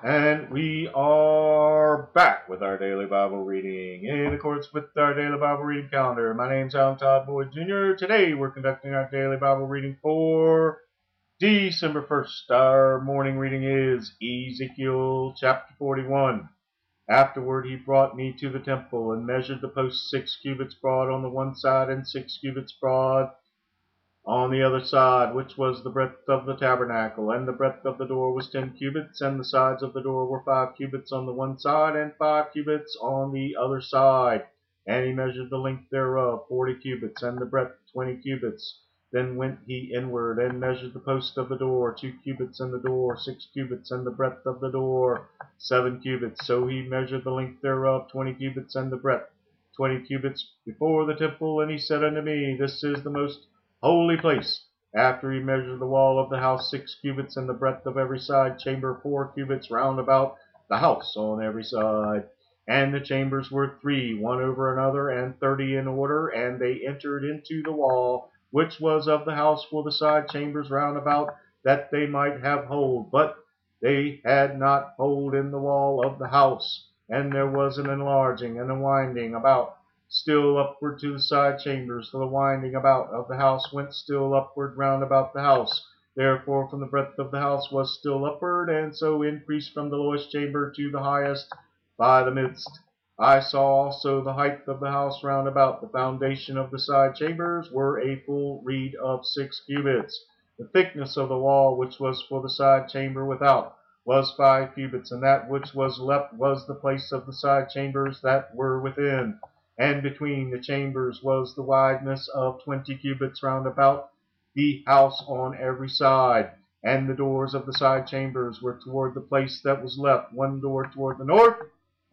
And we are back with our daily Bible reading in accordance with our daily Bible reading calendar. My name's Alan Todd Boyd Jr. Today we're conducting our daily Bible reading for December 1st. Our morning reading is Ezekiel chapter 41. Afterward he brought me to the temple and measured the posts 6 cubits broad on the one side and 6 cubits broad on the other side, which was the breadth of the tabernacle. And the breadth of the door was 10 cubits, and the sides of the door were 5 cubits on the one side, and 5 cubits on the other side. And he measured the length thereof 40 cubits, and the breadth 20 cubits. Then went he inward, and measured the post of the door 2 cubits, and the door 6 cubits, and the breadth of the door 7 cubits. So he measured the length thereof 20 cubits, and the breadth 20 cubits before the temple. And he said unto me, This is the most holy place. After he measured the wall of the house 6 cubits, and the breadth of every side chamber 4 cubits round about the house on every side. And the chambers were 3, one over another, and 30 in order, and they entered into the wall, which was of the house for the side chambers round about, that they might have hold. But they had not hold in the wall of the house, and there was an enlarging and a winding about still upward to the side chambers, for the winding about of the house went still upward round about the house. Therefore from the breadth of the house was still upward, and so increased from the lowest chamber to the highest by the midst. I saw also the height of the house round about. The foundation of the side chambers were a full reed of 6 cubits. The thickness of the wall which was for the side chamber without was 5 cubits, and that which was left was the place of the side chambers that were within. And between the chambers was the wideness of 20 cubits round about the house on every side. And the doors of the side chambers were toward the place that was left, one door toward the north,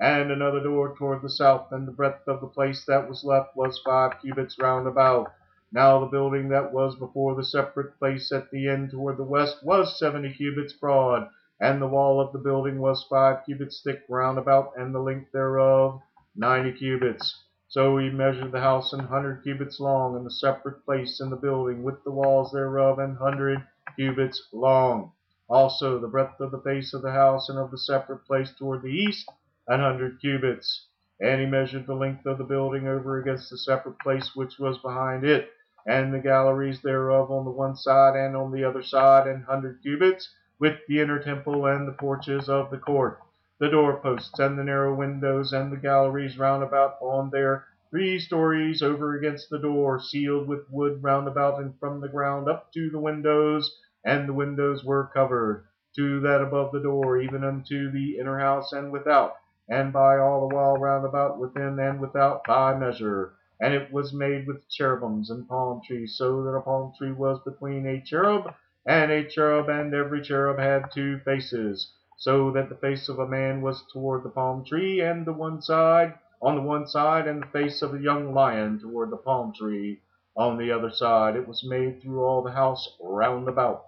and another door toward the south. And the breadth of the place that was left was 5 cubits round about. Now the building that was before the separate place at the end toward the west was 70 cubits broad, and the wall of the building was 5 cubits thick round about, and the length thereof 90 cubits. So he measured the house 100 cubits long, and the separate place in the building with the walls thereof 100 cubits long. Also the breadth of the face of the house and of the separate place toward the east 100 cubits. And he measured the length of the building over against the separate place which was behind it, and the galleries thereof on the one side and on the other side 100 cubits, with the inner temple and the porches of the court, the doorposts and the narrow windows and the galleries round about on their 3 stories over against the door, sealed with wood round about and from the ground up to the windows, and the windows were covered to that above the door, even unto the inner house and without, and by all the wall round about within and without by measure. And it was made with cherubims and palm trees, so that a palm tree was between a cherub, and every cherub had 2 faces, so that the face of a man was toward the palm tree and on the one side, and the face of a young lion toward the palm tree on the other side. It was made through all the house round about.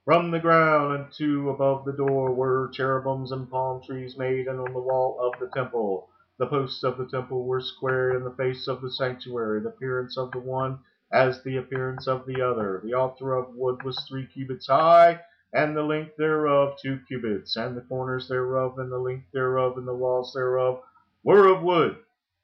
From the ground unto above the door were cherubims and palm trees made, and on the wall of the temple. The posts of the temple were square in the face of the sanctuary, the appearance of the one as the appearance of the other. The altar of wood was 3 cubits high, and the length thereof 2 cubits, and the corners thereof, and the length thereof, and the walls thereof were of wood.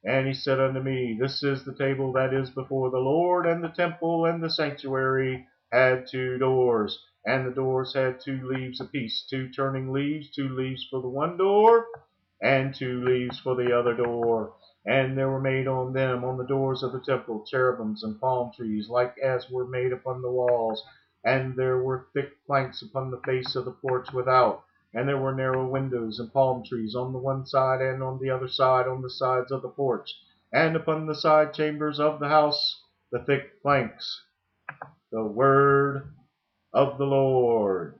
And he said unto me, This is the table that is before the Lord, and the temple and the sanctuary had 2 doors, and the doors had 2 leaves apiece, 2 turning leaves, 2 leaves for the one door, and 2 leaves for the other door. And there were made on them, on the doors of the temple, cherubims and palm trees, like as were made upon the walls. And there were thick planks upon the face of the porch without. And there were narrow windows and palm trees on the one side and on the other side, on the sides of the porch. And upon the side chambers of the house, the thick planks. The word of the Lord.